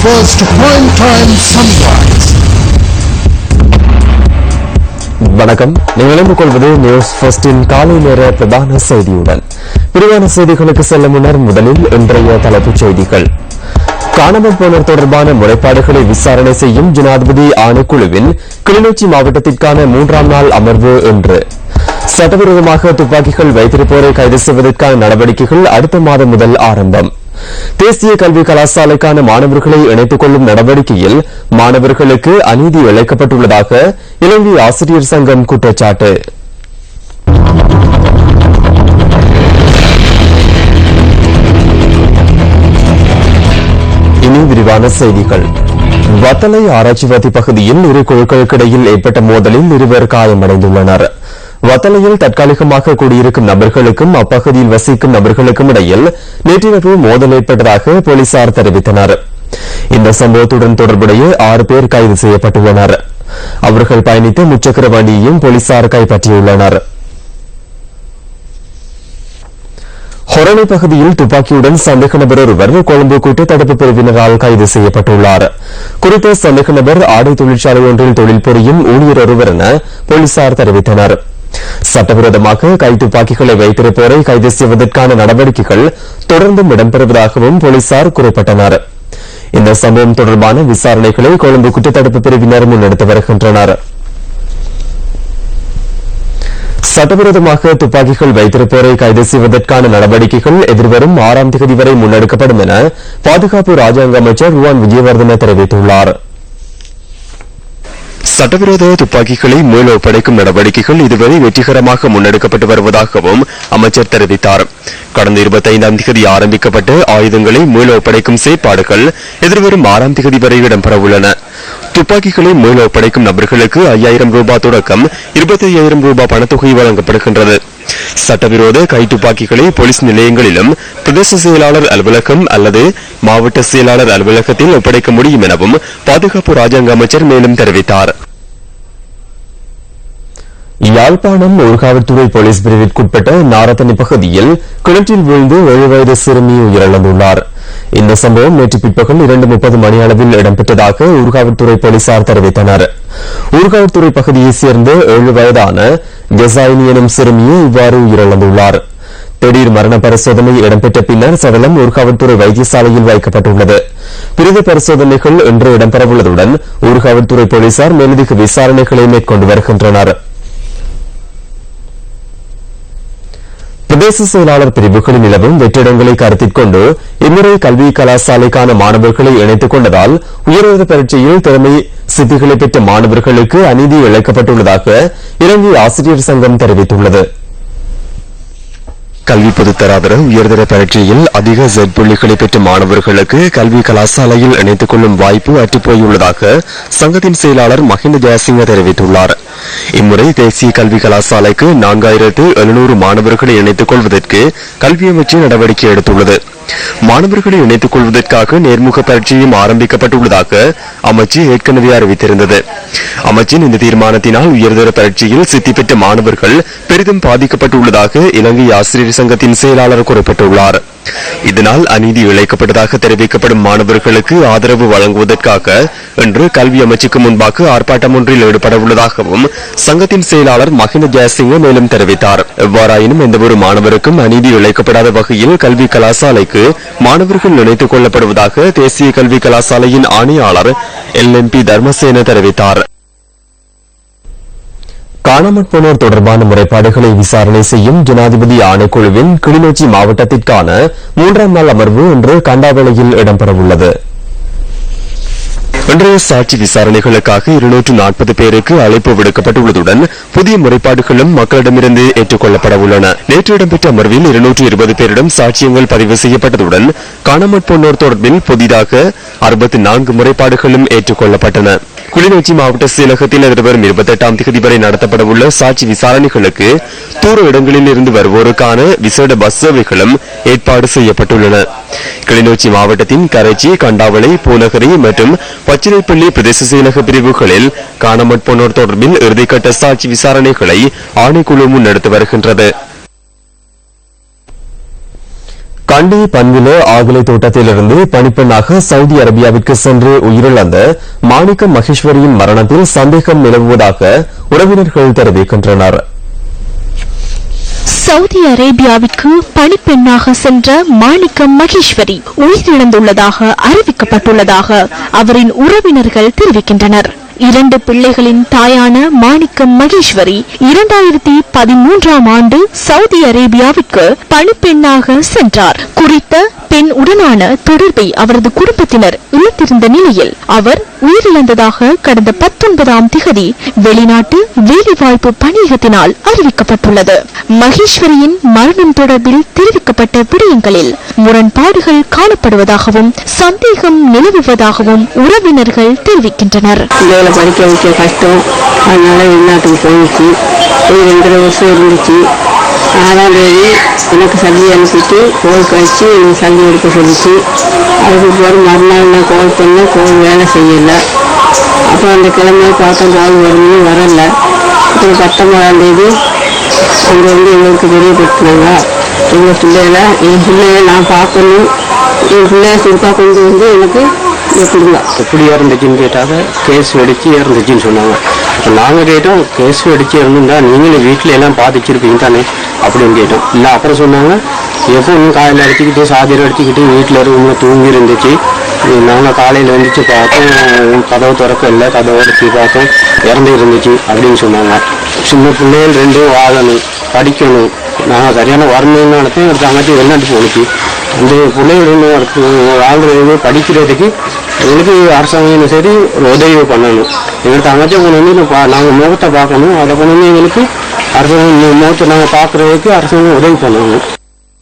first prime time sunrise. வணக்கம். நீங்கள் இணைந்து கொள்வது நியூஸ் ஃபர்ஸ்டின் காலை நேர பிரதான செய்தியுடன். விரிவான செய்திகளுக்கு செல்ல முன்னர் முதலில் இன்றைய தலைப்புச் செய்திகள். காணாமல் போனோர் தொடர்பான முறைப்பாடுகளை விசாரணை செய்யும் ஜனாதிபதி ஆணைக்குழுவின் கிளிநொச்சி மாவட்டத்திற்கான 3ஆம் நாள் அமர்வு இன்று. சட்டவிரோதமாக துப்பாக்கிகள் வைத்திருப்போரை கைது செய்வதற்கான நடவடிக்கைகள் அடுத்த மாதம் முதல் ஆரம்பம். தேசிய கல்வி கலாசாலைக்கான மாணவர்களை இணைத்துக் கொள்ளும் நடவடிக்கையில் மாணவர்களுக்கு அநீதி இழைக்கப்பட்டுள்ளதாக இலங்கை ஆசிரியர் சங்கம் குற்றச்சாட்டு. இனி விரிவான செய்திகள். வத்தளை ஆராய்ச்சிவாதி பகுதியில் இரு குழுக்களுக்கிடையில் ஏற்பட்ட மோதலில் இருவர் காயமடைந்துள்ளனர். வத்தளையில் தற்காலிகமாக குடியிருக்கும் நபர்களுக்கும் அப்பகுதியில் வசிக்கும் நபர்களுக்கும் இடையில் நேற்றிரவு மோதல் ஏற்பட்டதாக போலீசார் தெரிவித்தனர். இந்த சம்பவத்துடன் தொடர்புடைய 6 பேர் கைது செய்யப்பட்டுள்ளனர். அவர்கள் பயணித்த முச்சக்கர வண்டியையும் போலீசார் கைப்பற்றியுள்ளனர். ஹொரணை பகுதியில் துப்பாக்கியுடன் சந்தேக நபர் ஒருவர் கொழும்பு குற்றத்தடுப்பு பிரிவினரால் கைது செய்யப்பட்டுள்ளார். குறித்த சந்தேக நபர் ஆடை தொழிற்சாலை ஒன்றில் தொழில் புரியும் ஊழியர் ஒருவர் என போலீசார் தெரிவித்தனர். சட்டவிரோதமாக கைத்துப்பாக்கிகளை வைத்திருப்போரை கைது செய்வதற்கான நடவடிக்கைகள் தொடர்ந்தும் இடம்பெறுவதாகவும் போலீசார் குறிப்பிட்டனர். இந்த சம்பவம் தொடர்பான விசாரணைகளை கொழும்பு குற்றத்தடுப்பு பிரிவினர் முன்னெடுத்து வருகின்றனர். சட்டவிரோதமாக துப்பாக்கிகள் வைத்திருப்போரை கைது செய்வதற்கான நடவடிக்கைகள் எதிர்வரும் 6ஆம் தேதி வரை முன்னெடுக்கப்படும் என பாதுகாப்பு ராஜாங்க அமைச்சர் ருவான் விஜயவர்தன தெரிவித்துள்ளார். சட்டவிரோத துப்பாக்கிகளை மீள் ஒப்படைக்கும் நடவடிக்கைகள் இதுவரை வெற்றிகரமாக முன்னெடுக்கப்பட்டு வருவதாகவும் அமைச்சர் தெரிவித்தார். கடந்த 25ஆம் தேதி ஆரம்பிக்கப்பட்ட ஆயுதங்களை மீள் ஒப்படைக்கும் செயற்பாடுகள் எதிர்வரும் 6ஆம் தேதி வரை இடம்பெறவுள்ளன. துப்பாக்கிகளை மீள் ஒப்படைக்கும் நபர்களுக்கு 5000 ரூபாய் தொடக்கம் 25000 ரூபாய் பணத்தொகை வழங்கப்படுகின்றது. சட்டவிரோத கைத்துப்பாக்கிகளை போலீஸ் நிலையங்களிலும் பிரதேச செயலாளர் அலுவலகம் அல்லது மாவட்ட செயலாளர் அலுவலகத்தில் ஒப்படைக்க முடியும் எனவும் பாதுகாப்பு ராஜாங்க அமைச்சர் மேலும் தெரிவித்தார். யாழ்ப்பாணம் ஊர்காவல்துறை போலீஸ் பிரிவிற்குட்பட்ட நாரத்தனி பகுதியில் கிணற்றில் விழுந்து 7 வயது சிறுமி உயிரிழந்துள்ளார். இந்த சம்பவம் நேற்று பிற்பகல் 2:30 மணி அளவில் இடம்பெற்றதாக ஊர்காவல்துறை போலீசார் தெரிவித்தனர். ஊர்காவல்துறை பகுதியைச் சேர்ந்த 7 வயதான கெசாயினி எனும் சிறுமியை இவ்வாறு உயிரிழந்துள்ளார். திடீர் மரண பரிசோதனை இடம்பெற்ற பின்னர் சடலம் ஊர்காவல்துறை வைத்தியசாலையில் வைக்கப்பட்டுள்ளது. பிரேத பரிசோதனைகள் இன்று இடம்பெறவுள்ளதுடன் ஊர்காவல்துறை போலீசார் மேலதிக விசாரணைகளை மேற்கொண்டு வருகின்றனர். பிரதேச செயலாளர் பிரிவுகளில் நிலவும் வெற்றிடங்களை கருத்தில் கொண்டு இம்முறை கல்வி கலாசாலைக்கான மாணவர்களை இணைத்துக் கொண்டதால் உயர்தர பரீட்சையில் திறமை சித்திகளை பெற்ற மாணவர்களுக்கு அநீதி இழைக்கப்பட்டுள்ளதாக இலங்கை ஆசிரியர் சங்கம் தெரிவித்துள்ளது. கல்வி பொதுத்தராதர உயர்தர பரீட்சையில் அதிக Z புள்ளிகளை பெற்ற மாணவர்களுக்கு கல்வி கலாசாலையில் இணைத்துக் கொள்ளும் வாய்ப்பு அற்றுப்போயுள்ளதாக சங்கத்தின் செயலாளர் மஹிந்த ஜெயசிங்க தெரிவித்துள்ளார். இம்முறை தேசிய கல்வி கலாசாலைக்கு 4700 மாணவர்களை இணைத்துக் கொள்வதற்கு கல்வி அமைச்சு நடவடிக்கை எடுத்துள்ளது. மாணவர்களை இணைத்துக் கொள்வதற்காக நேர்முக பரீட்சையும் ஆரம்பிக்கப்பட்டுள்ளதாக அமைச்சு ஏற்கனவே அறிவித்திருந்தது. அமைச்சின் இந்த தீர்மானத்தினால் உயர்தர பரீட்சையில் சித்தி பெற்ற மாணவர்கள் பெரிதும் பாதிக்கப்பட்டுள்ளதாக இலங்கை ஆசிரியர் சங்கத்தின் செயலாளர் குறிப்பிட்டுள்ளார். இதனால் அநீதி இழைக்கப்பட்டதாக தெரிவிக்கப்படும் மாணவர்களுக்கு ஆதரவு வழங்குவதற்காக இன்று கல்வி அமைச்சுக்கு முன்பாக ஆர்ப்பாட்டம் ஒன்றில் ஈடுபட உள்ளதாகவும் சங்கத்தின் செயலாளர் மஹிந்த ஜெயசிங்க மேலும் தெரிவித்தார். எவ்வாறாயினும் எந்தவொரு மாணவருக்கும் அநீதி இழைக்கப்படாத வகையில் கல்வி கலாசாலைக்கு மாணவர்கள் இணைத்துக் கொள்ளப்படுவதாக தேசிய கல்வி கலாசாலையின் ஆணையாளர் LMP தர்மசேன தெரிவித்தார். காணாமற் போனோர் தொடர்பான முறைப்பாடுகளை விசாரணை செய்யும் ஜனாதிபதி ஆணைக்குழுவின் கிளிநொச்சி மாவட்டத்திற்கான 3ஆம் நாள் அமர்வு இன்று கண்டாவளையில் இடம்பெறவுள்ளது. இன்றைய சாட்சி விசாரணைகளுக்காக 240 பேருக்கு அழைப்பு விடுக்கப்பட்டுள்ளதுடன் புதிய முறைப்பாடுகளும் மக்களிடமிருந்து ஏற்றுக்கொள்ளப்பட உள்ளன. நேற்று இடம்பெற்ற அமர்வில் 220 பேரிடம் சாட்சியங்கள் பதிவு செய்யப்பட்டதுடன் காணாமற் போனோர் தொடர்பில் புதிதாக 64 முறைப்பாடுகளும் ஏற்றுக்கொள்ளப்பட்டன. கிளிநொச்சி மாவட்ட செயலகத்தில் எதிர்வரும் 28ஆம் தேதி வரை நடத்தப்படவுள்ள சாட்சி விசாரணைகளுக்கு தூர இடங்களில் இருந்து வருவோருக்கான விசேட பஸ் சேவைகளும் ஏற்பாடு செய்யப்பட்டுள்ளன. கிளிநொச்சி மாவட்டத்தின் கரைச்சி, கண்டாவளை, பூநகரி மற்றும் பச்சிலைப்பள்ளி பிரதேச செயலக பிரிவுகளில் காணாமற் போனோர் தொடர்பில் இறுதிக்கட்ட சாட்சி விசாரணைகளை ஆணைக்குழு முன்னெடுத்து வருகின்றது. கண்டி பன்வில ஆகலை தோட்டத்திலிருந்து பணிப்பெண்ணாக சவுதி அரேபியாவிற்கு சென்று உயிரிழந்த மாணிக்கம் மகேஸ்வரியின் மரணத்தில் சந்தேகம் நிலவுவதாக உறவினர்கள் தெரிவிக்கின்றனர். சவுதி அரேபியாவிற்கு பணிப்பெண்ணாக சென்ற மாணிக்கம் மகேஸ்வரி உயிரிழந்துள்ளதாக அறிவிக்கப்பட்டுள்ளதாக அவரின் உறவினர்கள் தெரிவிக்கின்றனர். 2 பிள்ளைகளின் தாயான மாணிக்கம் மகேஸ்வரி 2013ஆம் ஆண்டு சவுதி அரேபியாவிற்கு பணிப்பெண்ணாக சென்றார். குறித்த பெண் உடனான தொடர்பை அவரது குடும்பத்தினர் இழுத்திருந்த நிலையில் அவர் உயிரிழந்ததாக கடந்த 19ஆம் திகதி வெளிநாட்டு வேலைவாய்ப்பு பணியகத்தினால் அறிவிக்கப்பட்டுள்ளது. மகேஸ்வரியின் மரணம் தொடர்பில் தெரிவிக்கப்பட்ட விடயங்களில் முரண்பாடுகள் காணப்படுவதாகவும் சந்தேகம் நிலவுவதாகவும் உறவினர்கள் தெரிவிக்கின்றனர். படிக்க வைக்க கஷ்டம், அதனால வெளிநாட்டுக்கு போயிடுச்சு. 2 வருஷம் இருந்துச்சு. 6ஆம் தேதி எனக்கு சல்லி அனுப்பிட்டு கோல் கழிச்சு எனக்கு சல்லி எடுக்க சொல்லிச்சு. அதுக்கு பிறகு மறுநாள் நான் கோல் பண்ணேன், கோல் வேலை செய்யலை. அப்புறம் அந்த கிழமையை பார்த்தா கோல் வரும்னு வரலை. அப்புறம் 19ஆம் தேதி அங்கே வந்து எங்களுக்கு தெரியப்படுத்தினாங்க. என் பிள்ளைகளை நான் பார்க்கணும், என் பிள்ளைய சுருக்கா கொண்டு வந்து எனக்கு எப்படியா இருந்துச்சுன்னு கேட்டாங்க. கேஸ் வெடிச்சு இருந்துச்சுன்னு சொன்னாங்க. இப்போ நாங்கள் கேட்டோம், கேஸ் வெடிச்சு இருந்துட்டா நீங்களும் வீட்டில் எல்லாம் பாதிச்சிருப்பீங்க தானே அப்படின்னு கேட்டோம். இல்லை அப்புறம் சொன்னாங்க, எப்பவும் காலையில் அடிச்சுக்கிட்டு சாதிரை அடிச்சுக்கிட்டு வீட்டில் ரூமில் தூங்கி இருந்துச்சு. நாங்கள் காலையில் வந்துச்சு பார்த்தோம், கதவு திறக்க இல்லை, கதவை அடிச்சு பார்த்தோம், இறந்து இருந்துச்சு அப்படின்னு சொன்னாங்க. சின்ன பிள்ளைகள் 2 வாழணும், படிக்கணும். நாங்கள் சரியான வரணும்னு நடத்தேன். ஒரு தங்கச்சி வெளிநாட்டு போணுச்சு. அந்த பிள்ளைகள் வாழ்றது படிக்கிறதுக்கு எங்களுக்கு அரசாங்கம் சரி ஒரு உதவி பண்ணணும். எங்களுக்கு தங்கச்சி கொண்டு வந்து நாங்கள் முகத்தை பார்க்கணும். அதை கொண்டு வந்து எங்களுக்கு அரசாங்கம் முகத்தை நாங்கள் பார்க்குறதுக்கு அரசாங்கம் உதவி பண்ணணும்.